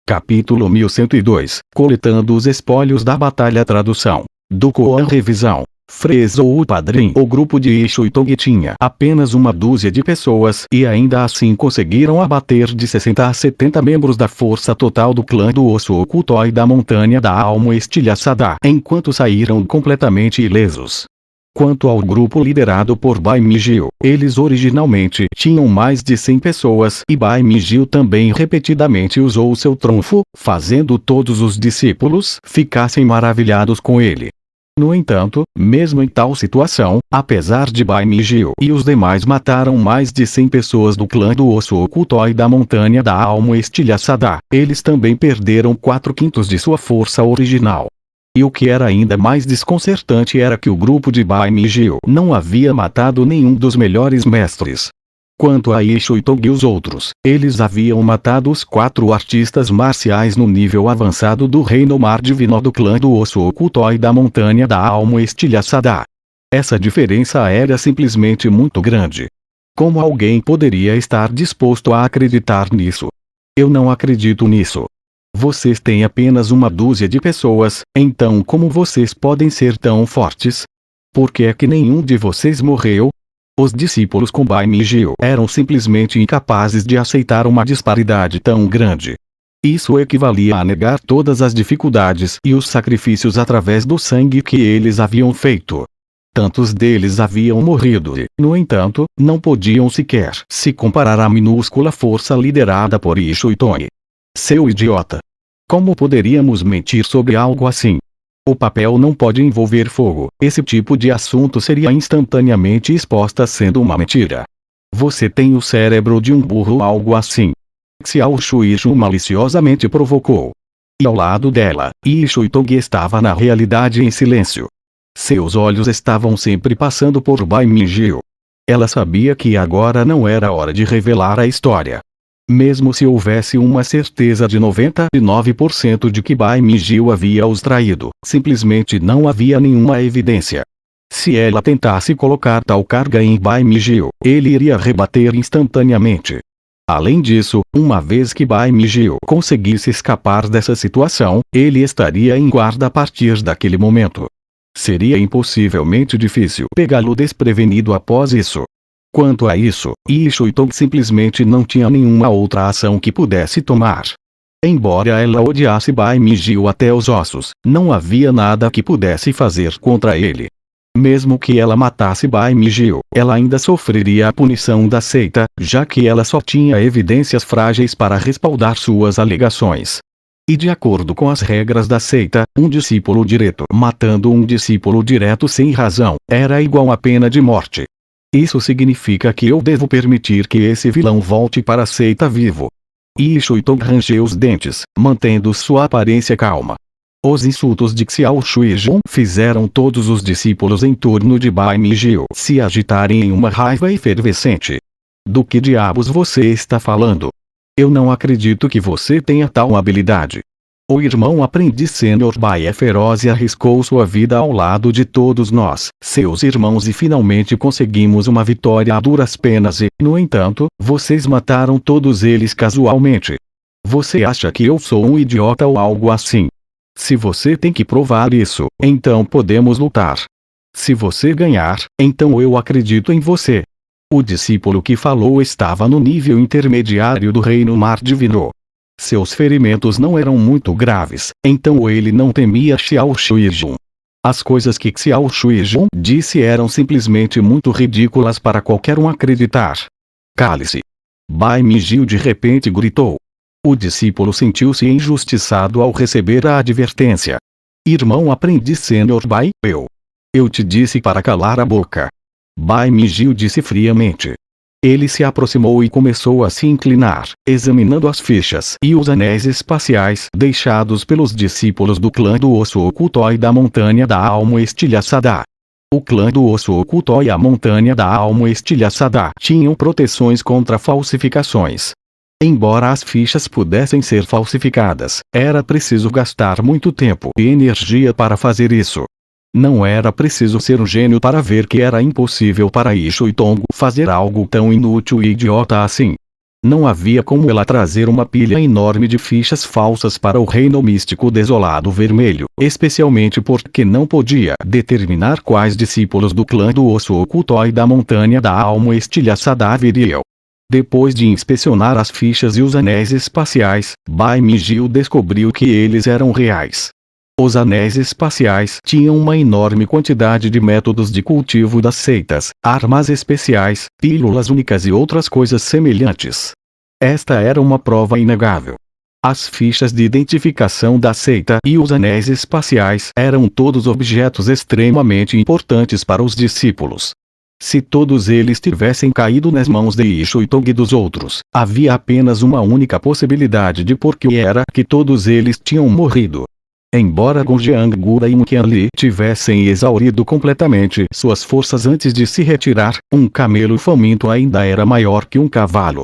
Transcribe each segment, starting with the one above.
Capítulo 1102, Coletando os espólios da batalha. Tradução do Koan. Revisão. Fresou o padrinho. O grupo de Ishuitong tinha apenas uma dúzia de pessoas e ainda assim conseguiram abater de 60 a 70 membros da força total do clã do Osso Oculto e da Montanha da Alma Estilhaçada, enquanto saíram completamente ilesos. Quanto ao grupo liderado por Bai Mijio, eles originalmente tinham mais de 100 pessoas e Bai Mijio também repetidamente usou seu trunfo, fazendo todos os discípulos ficassem maravilhados com ele. No entanto, mesmo em tal situação, apesar de Bai Mijio e os demais mataram mais de 100 pessoas do clã do Osso Oculto e da Montanha da Alma Estilhaçada, eles também perderam 4/5 de sua força original. E o que era ainda mais desconcertante era que o grupo de Bai Mijio não havia matado nenhum dos melhores mestres. Quanto a Ishuitong e os outros, eles haviam matado os 4 artistas marciais no nível avançado do Reino Mar Divino do clã do Osso Oculto e da Montanha da Alma Estilhaçada. Essa diferença era simplesmente muito grande. Como alguém poderia estar disposto a acreditar nisso? Eu não acredito nisso. Vocês têm apenas uma dúzia de pessoas, então como vocês podem ser tão fortes? Por que é que nenhum de vocês morreu? Os discípulos com Bai Mijio eram simplesmente incapazes de aceitar uma disparidade tão grande. Isso equivalia a negar todas as dificuldades e os sacrifícios através do sangue que eles haviam feito. Tantos deles haviam morrido e, no entanto, não podiam sequer se comparar à minúscula força liderada por Ishuitong. Seu idiota! Como poderíamos mentir sobre algo assim? O papel não pode envolver fogo. Esse tipo de assunto seria instantaneamente exposta sendo uma mentira. Você tem o cérebro de um burro, algo assim. Xiao Shuizhu maliciosamente provocou. E ao lado dela, Ishuitong estava na realidade em silêncio. Seus olhos estavam sempre passando por Bai Mijio. Ela sabia que agora não era hora de revelar a história. Mesmo se houvesse uma certeza de 99% de que Bai Mijio havia os traído, simplesmente não havia nenhuma evidência. Se ela tentasse colocar tal carga em Bai Mijio, ele iria rebater instantaneamente. Além disso, uma vez que Bai Mijio conseguisse escapar dessa situação, ele estaria em guarda a partir daquele momento. Seria impossivelmente difícil pegá-lo desprevenido após isso. Quanto a isso, Ishuitong simplesmente não tinha nenhuma outra ação que pudesse tomar. Embora ela odiasse Bai Mijio até os ossos, não havia nada que pudesse fazer contra ele. Mesmo que ela matasse Bai Mijio, ela ainda sofreria a punição da seita, já que ela só tinha evidências frágeis para respaldar suas alegações. E de acordo com as regras da seita, um discípulo direto matando um discípulo direto sem razão, era igual a pena de morte. Isso significa que eu devo permitir que esse vilão volte para a seita vivo. Ishuitong rangeu os dentes, mantendo sua aparência calma. Os insultos de Xiao Shuizhu fizeram todos os discípulos em torno de Bai Mijio se agitarem em uma raiva efervescente. Do que diabos você está falando? Eu não acredito que você tenha tal habilidade. O irmão aprendiz sênior Bai é feroz e arriscou sua vida ao lado de todos nós, seus irmãos, e finalmente conseguimos uma vitória a duras penas e, no entanto, vocês mataram todos eles casualmente. Você acha que eu sou um idiota ou algo assim? Se você tem que provar isso, então podemos lutar. Se você ganhar, então eu acredito em você. O discípulo que falou estava no nível intermediário do Reino Mar Divino. Seus ferimentos não eram muito graves, então ele não temia Xiao Shuizhu. As coisas que Xiao Shuizhu disse eram simplesmente muito ridículas para qualquer um acreditar. Cale-se! Bai Mijio de repente gritou. O discípulo sentiu-se injustiçado ao receber a advertência. Irmão aprendiz sênior Bai, eu te disse para calar a boca. Bai Mijio disse friamente. Ele se aproximou e começou a se inclinar, examinando as fichas e os anéis espaciais deixados pelos discípulos do clã do Osso Oculto e da Montanha da Alma Estilhaçada. O clã do Osso Oculto e a Montanha da Alma Estilhaçada tinham proteções contra falsificações. Embora as fichas pudessem ser falsificadas, era preciso gastar muito tempo e energia para fazer isso. Não era preciso ser um gênio para ver que era impossível para Ishuitong fazer algo tão inútil e idiota assim. Não havia como ela trazer uma pilha enorme de fichas falsas para o reino místico desolado vermelho, especialmente porque não podia determinar quais discípulos do clã do osso oculto e da montanha da alma estilhaçada viriam. Depois de inspecionar as fichas e os anéis espaciais, Bai Mijil descobriu que eles eram reais. Os anéis espaciais tinham uma enorme quantidade de métodos de cultivo das seitas, armas especiais, pílulas únicas e outras coisas semelhantes. Esta era uma prova inegável. As fichas de identificação da seita e os anéis espaciais eram todos objetos extremamente importantes para os discípulos. Se todos eles tivessem caído nas mãos de Ishu e Tong e dos outros, havia apenas uma única possibilidade de porquê era que todos eles tinham morrido. Embora Gonjiang Gura e Qianli tivessem exaurido completamente suas forças antes de se retirar, um camelo faminto ainda era maior que um cavalo.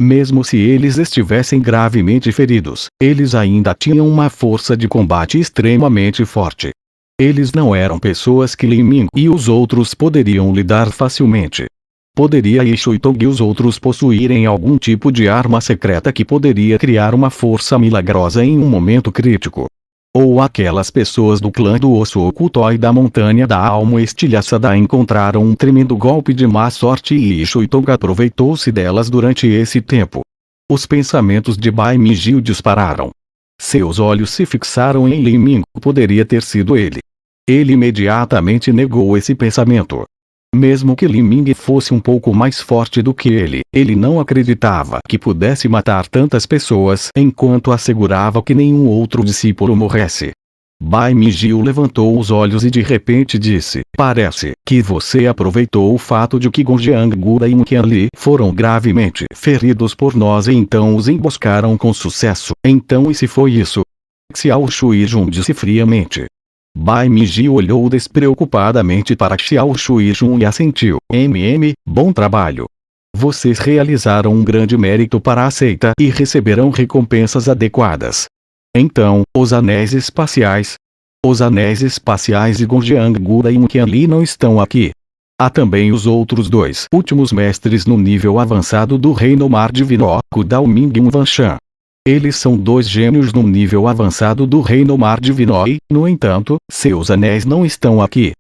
Mesmo se eles estivessem gravemente feridos, eles ainda tinham uma força de combate extremamente forte. Eles não eram pessoas que Lin Ming e os outros poderiam lidar facilmente. Poderia Ishu e Tong e os outros possuírem algum tipo de arma secreta que poderia criar uma força milagrosa em um momento crítico. Ou aquelas pessoas do clã do osso oculto e da montanha da alma estilhaçada encontraram um tremendo golpe de má sorte e Ishu e Tong aproveitou-se delas durante esse tempo. Os pensamentos de Bai Mijil dispararam. Seus olhos se fixaram em Lin Ming, poderia ter sido ele. Ele imediatamente negou esse pensamento. Mesmo que Lin Ming fosse um pouco mais forte do que ele não acreditava que pudesse matar tantas pessoas enquanto assegurava que nenhum outro discípulo morresse. Bai Mijil levantou os olhos e de repente disse: "Parece que você aproveitou o fato de que Gonjiang Gura e Qianli foram gravemente feridos por nós e então os emboscaram com sucesso. Então e se foi isso?" Xiao Shuijun disse friamente. Bai Mijil olhou despreocupadamente para Xiao Shuijun e assentiu. Bom trabalho. Vocês realizaram um grande mérito para a seita e receberão recompensas adequadas. Então, os anéis espaciais. Os anéis espaciais e Gonjiang Gura e Qianli não estão aqui. Há também os outros dois últimos mestres no nível avançado do Reino Mar Divino, Kudao Ming e Wanshan. Eles são dois gênios no nível avançado do Reino Mar Divino e, no entanto, seus anéis não estão aqui.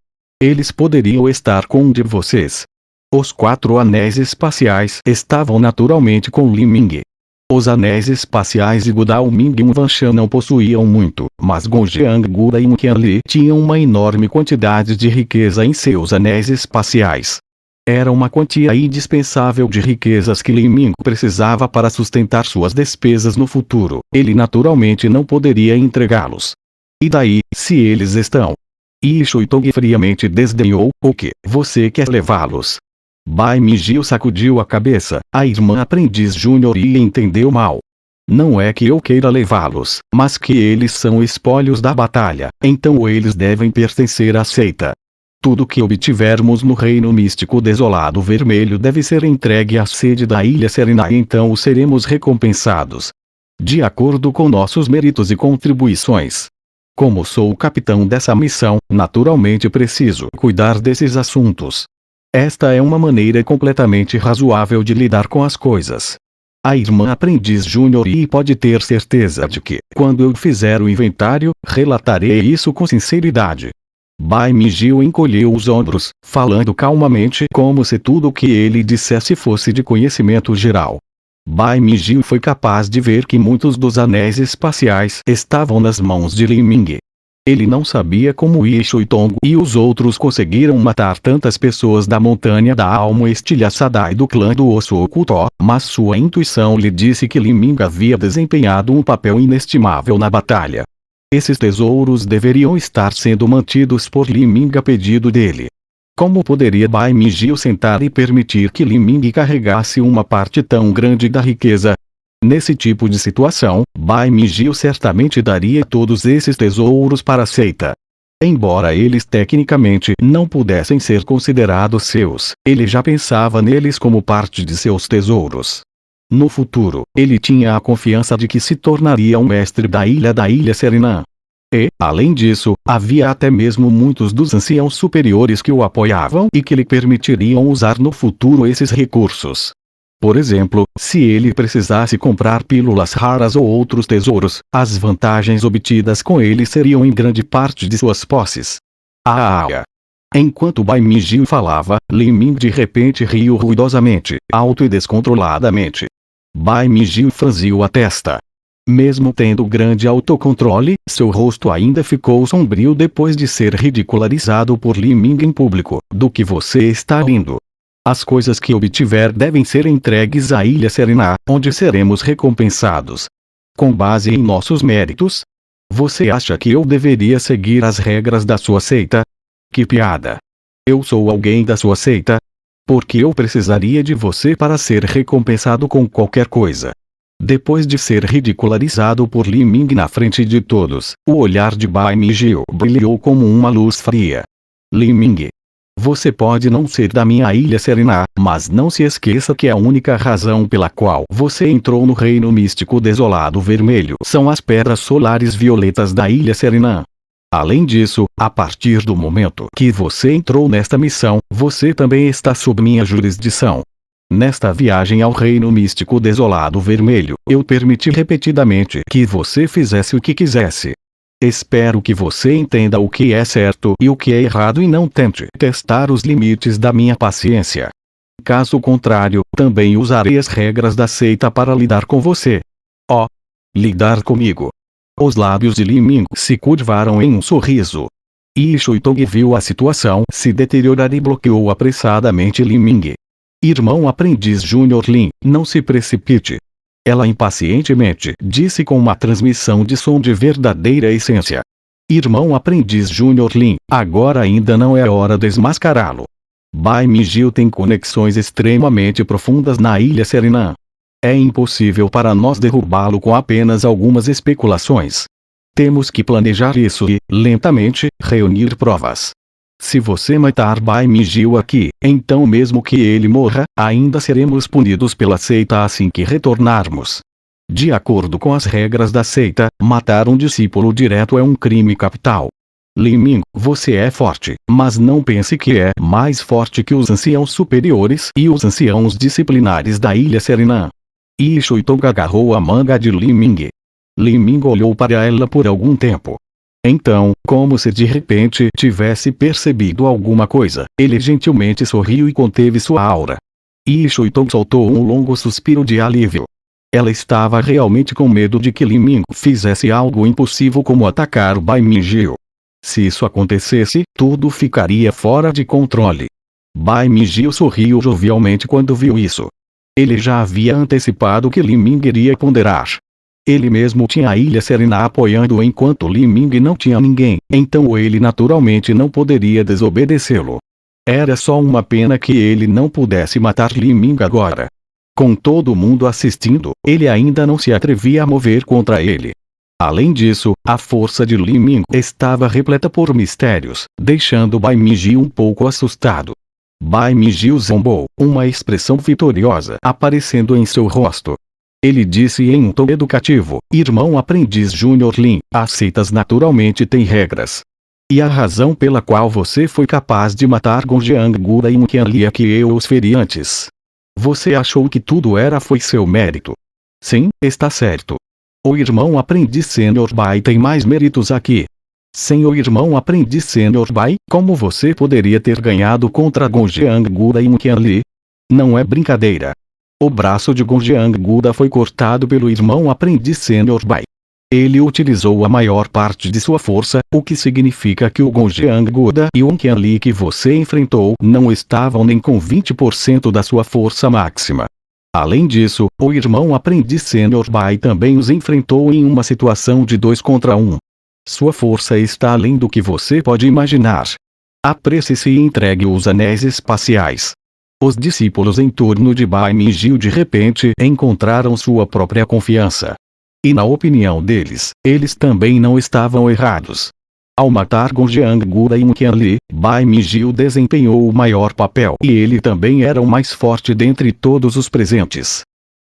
Eles poderiam estar com um de vocês. Os 4 anéis espaciais estavam naturalmente com Lin Ming. Os anéis espaciais de Kudao Ming e Wanshan não possuíam muito, mas Gonjiang Gura e Qianli tinham uma enorme quantidade de riqueza em seus anéis espaciais. Era uma quantia indispensável de riquezas que Lin Ming precisava para sustentar suas despesas no futuro. Ele naturalmente não poderia entregá-los. E daí, se eles estão? Ishu e Tong friamente desdenhou. O que? Você quer levá-los? Bai Mijil sacudiu a cabeça. A irmã aprendiz júnior e entendeu mal. Não é que eu queira levá-los, mas que eles são espólios da batalha, então eles devem pertencer à seita. Tudo que obtivermos no reino místico desolado vermelho deve ser entregue à sede da Ilha Serena e então seremos recompensados. De acordo com nossos méritos e contribuições. Como sou o capitão dessa missão, naturalmente preciso cuidar desses assuntos. Esta é uma maneira completamente razoável de lidar com as coisas. A irmã aprendiz júnior e pode ter certeza de que, quando eu fizer o inventário, relatarei isso com sinceridade. Bai Mijil encolheu os ombros, falando calmamente como se tudo o que ele dissesse fosse de conhecimento geral. Bai Mijil foi capaz de ver que muitos dos anéis espaciais estavam nas mãos de Lin Ming. Ele não sabia como Ishu e Tong e os outros conseguiram matar tantas pessoas da montanha da alma estilhaçada e do clã do osso oculto, mas sua intuição lhe disse que Lin Ming havia desempenhado um papel inestimável na batalha. Esses tesouros deveriam estar sendo mantidos por Lin Ming a pedido dele. Como poderia Bai Mijil sentar e permitir que Lin Ming carregasse uma parte tão grande da riqueza? Nesse tipo de situação, Bai Mijil certamente daria todos esses tesouros para a seita. Embora eles tecnicamente não pudessem ser considerados seus, ele já pensava neles como parte de seus tesouros. No futuro, ele tinha a confiança de que se tornaria um mestre da Ilha Serena. E, além disso, havia até mesmo muitos dos anciãos superiores que o apoiavam e que lhe permitiriam usar no futuro esses recursos. Por exemplo, se ele precisasse comprar pílulas raras ou outros tesouros, as vantagens obtidas com ele seriam em grande parte de suas posses. Enquanto Bai Mingyu falava, Li Ming de repente riu ruidosamente, alto e descontroladamente. Bai Mingyu franziu a testa. Mesmo tendo grande autocontrole, seu rosto ainda ficou sombrio depois de ser ridicularizado por Li Ming em público. Do que você está rindo? As coisas que obtiver devem ser entregues à Ilha Serena, onde seremos recompensados com base em nossos méritos. Você acha que eu deveria seguir as regras da sua seita? Que piada! Eu sou alguém da sua seita? Por que eu precisaria de você para ser recompensado com qualquer coisa? Depois de ser ridicularizado por Li Ming na frente de todos, o olhar de Bai Mingyu brilhou como uma luz fria. Li Ming, você pode não ser da minha Ilha Serena, mas não se esqueça que a única razão pela qual você entrou no Reino Místico Desolado Vermelho são as pedras solares violetas da Ilha Serena. Além disso, a partir do momento que você entrou nesta missão, você também está sob minha jurisdição. Nesta viagem ao Reino Místico Desolado Vermelho, eu permiti repetidamente que você fizesse o que quisesse. Espero que você entenda o que é certo e o que é errado e não tente testar os limites da minha paciência. Caso contrário, também usarei as regras da seita para lidar com você. Lidar comigo. Os lábios de Li Ming se curvaram em um sorriso. Yi Shuitong viu a situação se deteriorar e bloqueou apressadamente Li Ming. Irmão aprendiz Júnior Lin, não se precipite. Ela impacientemente disse com uma transmissão de som de verdadeira essência. Irmão aprendiz Júnior Lin, agora ainda não é hora de desmascará-lo. Bai Mingyu tem conexões extremamente profundas na Ilha Serena. É impossível para nós derrubá-lo com apenas algumas especulações. Temos que planejar isso e, lentamente, reunir provas. Se você matar Bai Mingyu aqui, então mesmo que ele morra, ainda seremos punidos pela seita assim que retornarmos. De acordo com as regras da seita, matar um discípulo direto é um crime capital. Li Ming, você é forte, mas não pense que é mais forte que os anciãos superiores e os anciãos disciplinares da Ilha Serena. Yi Shuitong agarrou a manga de Li Ming. Li Ming olhou para ela por algum tempo. Então, como se de repente tivesse percebido alguma coisa, ele gentilmente sorriu e conteve sua aura. Yi Shuitong soltou um longo suspiro de alívio. Ela estava realmente com medo de que Li Ming fizesse algo impossível como atacar Bai Mingyu. Se isso acontecesse, tudo ficaria fora de controle. Bai Mingyu sorriu jovialmente quando viu isso. Ele já havia antecipado que Li Ming iria ponderar. Ele mesmo tinha a Ilha Serena apoiando enquanto Li Ming não tinha ninguém, então ele naturalmente não poderia desobedecê-lo. Era só uma pena que ele não pudesse matar Li Ming agora. Com todo mundo assistindo, ele ainda não se atrevia a mover contra ele. Além disso, a força de Li Ming estava repleta por mistérios, deixando Bai Mingyu um pouco assustado. Bai Mingyu zombou, uma expressão vitoriosa aparecendo em seu rosto. Ele disse em um tom educativo, irmão aprendiz Júnior Lin, as seitas naturalmente têm regras. E a razão pela qual você foi capaz de matar Gongjiang Guda e Qianli é que eu os feri antes. Você achou que tudo foi seu mérito. Sim, está certo. O irmão aprendiz Sênior Bai tem mais méritos aqui. Sem o irmão aprendiz Sênior Bai, como você poderia ter ganhado contra Gongjiang Guda e Qianli? Não é brincadeira. O braço de Gongjiang Guda foi cortado pelo irmão aprendiz Sênior Bai. Ele utilizou a maior parte de sua força, o que significa que o Gongjiang Guda e o Qianli que você enfrentou não estavam nem com 20% da sua força máxima. Além disso, o irmão aprendiz Sênior Bai também os enfrentou em uma situação de 2 contra 1. Sua força está além do que você pode imaginar. Apresse-se e entregue os anéis espaciais. Os discípulos em torno de Bai Mingyu de repente encontraram sua própria confiança. E na opinião deles, eles também não estavam errados. Ao matar Gongjiang Guda e Qianli, Bai Mingyu desempenhou o maior papel e ele também era o mais forte dentre todos os presentes.